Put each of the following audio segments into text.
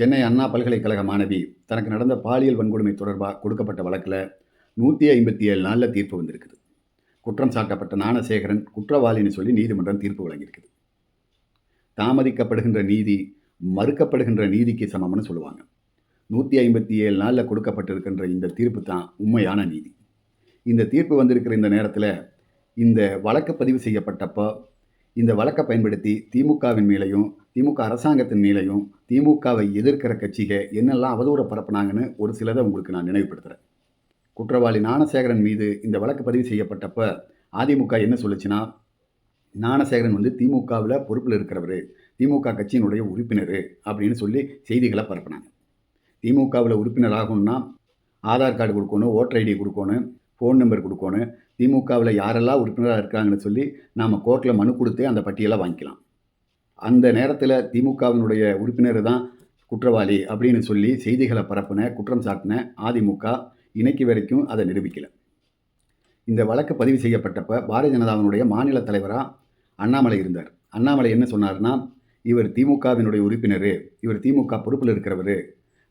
சென்னை அண்ணா பல்கலைக்கழக மாணவி தனக்கு நடந்த பாலியல் வன்கொடுமை தொடர்பாக கொடுக்கப்பட்ட வழக்கில் 157 நாளில் தீர்ப்பு வந்திருக்குது. குற்றம் சாட்டப்பட்ட ஞானசேகரன் குற்றவாளின்னு சொல்லி நீதிமன்றம் தீர்ப்பு வழங்கியிருக்குது. தாமதிக்கப்படுகின்ற நீதி மறுக்கப்படுகின்ற நீதிக்கு சமம்னு சொல்லுவாங்க. 157 நாளில் கொடுக்கப்பட்டிருக்கின்ற இந்த தீர்ப்பு தான் உண்மையான நீதி. இந்த தீர்ப்பு வந்திருக்கிற இந்த நேரத்தில் இந்த வழக்கு பதிவு செய்யப்பட்டப்போ இந்த வழக்கை பயன்படுத்தி திமுகவின் மேலையும் திமுக அரசாங்கத்தின் மேலையும் திமுகவை எதிர்க்கிற கட்சிகள் என்னெல்லாம் அவதூறை பரப்புனாங்கன்னு ஒரு சிலதை உங்களுக்கு நான் நினைவுபடுத்துகிறேன். குற்றவாளி ஞானசேகரன் மீது இந்த வழக்கு பதிவு செய்யப்பட்டப்போ அதிமுக என்ன சொல்லுச்சுன்னா, ஞானசேகரன் வந்து திமுகவில் பொறுப்பில் இருக்கிறவர், திமுக கட்சியினுடைய உறுப்பினர் அப்படின்னு சொல்லி செய்திகளை பரப்புனாங்க. திமுகவில் உறுப்பினர் ஆகணும்னா ஆதார் கார்டு கொடுக்கணும், ஓட்டர் ஐடி கொடுக்கணும், ஃபோன் நம்பர் கொடுக்கணும், திமுகவில் யாரெல்லாம் உறுப்பினராக இருக்காங்கன்னு சொல்லி நாம் கோர்ட்டில் மனு கொடுத்து அந்த பட்டியலை வாங்கிக்கலாம். அந்த நேரத்தில் திமுகவினுடைய உறுப்பினர் தான் குற்றவாளி அப்படின்னு சொல்லி செய்திகளை பரப்புன குற்றம் சாட்டின அதிமுக இன்னைக்கு வரைக்கும் அதை நிரூபிக்கலை. இந்த வழக்கு பதிவு செய்யப்பட்டப்போ பாரதிய ஜனதாவினுடைய மாநில தலைவராக அண்ணாமலை இருந்தார். அண்ணாமலை என்ன சொன்னார்னா, இவர் திமுகவினுடைய உறுப்பினர், இவர் திமுக பொறுப்பில் இருக்கிறவர்,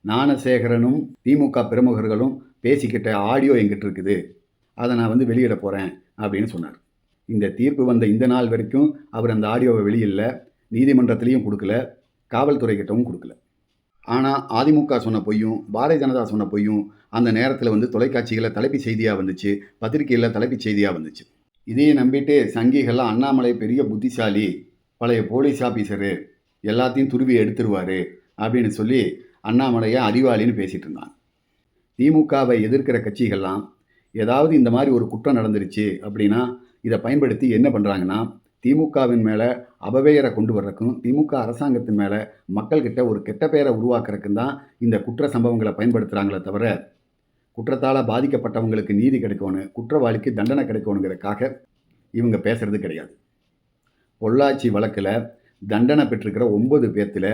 ஞானசேகரனும் திமுக பிரமுகர்களும் பேசிக்கிட்ட ஆடியோ எங்கிட்ட இருக்குது, அதை நான் வந்து வெளியிட போகிறேன் அப்படின்னு சொன்னார். இந்த தீர்ப்பு வந்த இந்த நாள் வரைக்கும் அவர் அந்த ஆடியோவை வெளியிடல, நீதிமன்றத்திலையும் கொடுக்கல, காவல்துறைக்கிட்டவும் கொடுக்கல. ஆனால் அதிமுக சொன்ன பொய்யும் பாரதிய ஜனதா சொன்ன பொய்யும் அந்த நேரத்தில் வந்து தொலைக்காட்சிகளில் தலைப்பு செய்தியாக வந்துச்சு, பத்திரிகையில் தலைப்பு செய்தியாக வந்துச்சு. இதையே நம்பிட்டு சங்கிகள்லாம் அண்ணாமலை பெரிய புத்திசாலி, பழைய போலீஸ் ஆஃபீஸரு, எல்லாத்தையும் துருவி எடுத்துருவார் அப்படின்னு சொல்லி அண்ணாமலையை அறிவாளின்னு பேசிகிட்டு இருந்தாங்க. திமுகவை எதிர்க்கிற கட்சிகள்லாம் ஏதாவது இந்த மாதிரி ஒரு குற்றம் நடந்துருச்சு அப்படின்னா இதை பயன்படுத்தி என்ன பண்ணுறாங்கன்னா, திமுகவின் மேலே அபபெயரை கொண்டு வர்றதுக்கும் திமுக அரசாங்கத்தின் மேலே மக்கள்கிட்ட ஒரு கெட்ட பெயரை உருவாக்குறதுக்கும் தான் இந்த குற்ற சம்பவங்களை பயன்படுத்துகிறாங்களே தவிர, குற்றத்தால் பாதிக்கப்பட்டவங்களுக்கு நீதி கிடைக்கணும், குற்றவாளிக்கு தண்டனை கிடைக்கணுங்கிறதுக்காக இவங்க பேசுகிறது கிடையாது. பொள்ளாச்சி வழக்கில் தண்டனை பெற்றிருக்கிற 9 பேர்த்தில்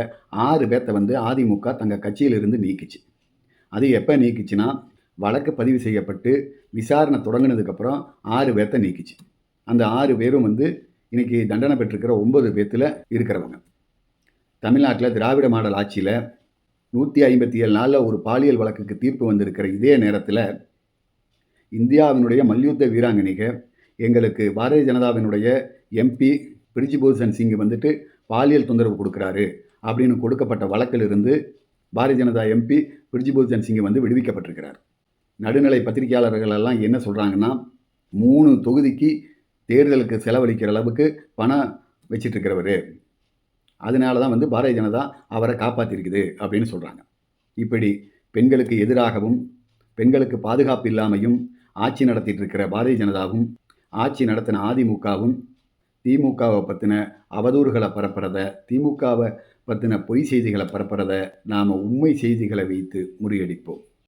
6 பேர்த்தை வந்து அதிமுக தங்கள் கட்சியிலிருந்து நீக்கிச்சு. அது எப்போ நீக்கிச்சுன்னா, வழக்கு பதிவு செய்யப்பட்டு விசாரணை தொடங்கினதுக்கப்புறம் 6 பேர்த்தை நீக்கிச்சு. அந்த 6 பேரும் வந்து இன்றைக்கி தண்டனை பெற்றிருக்கிற 9 பேர்த்தில் இருக்கிறவங்க. தமிழ்நாட்டில் திராவிட மாடல் ஆட்சியில் 157 நாளில் ஒரு பாலியல் வழக்குக்கு தீர்ப்பு வந்திருக்கிற இதே நேரத்தில் இந்தியாவினுடைய மல்யுத்த வீராங்கனைகள் எங்களுக்கு பாரதிய ஜனதாவினுடைய எம்பி பிரிஜ்பூஷன் சிங் வந்துட்டு பாலியல் தொந்தரவு கொடுக்குறாரு அப்படின்னு கொடுக்கப்பட்ட வழக்கிலிருந்து பாரதிய ஜனதா எம்பி பிரிஜ்பூஷன் சிங் வந்து விடுவிக்கப்பட்டிருக்கிறார். நடுநிலை பத்திரிகையாளர்கள் எல்லாம் என்ன சொல்கிறாங்கன்னா, 3 தொகுதிக்கு தேர்தலுக்கு செலவழிக்கிற அளவுக்கு பணம் வச்சிட்ருக்கிறவர், அதனால தான் வந்து பாரதிய ஜனதா அவரை காப்பாற்றிருக்குது அப்படின்னு சொல்கிறாங்க. இப்படி பெண்களுக்கு எதிராகவும் பெண்களுக்கு பாதுகாப்பு இல்லாமையும் ஆட்சி நடத்திட்டு இருக்கிற பாரதிய ஜனதாவும் ஆட்சி நடத்தின அதிமுகவும் திமுகவை பற்றின அவதூறுகளை பரப்புறத, திமுகவை பற்றின பொய் செய்திகளை பரப்புறத நாம் உண்மை செய்திகளை வைத்து முறியடிப்போம்.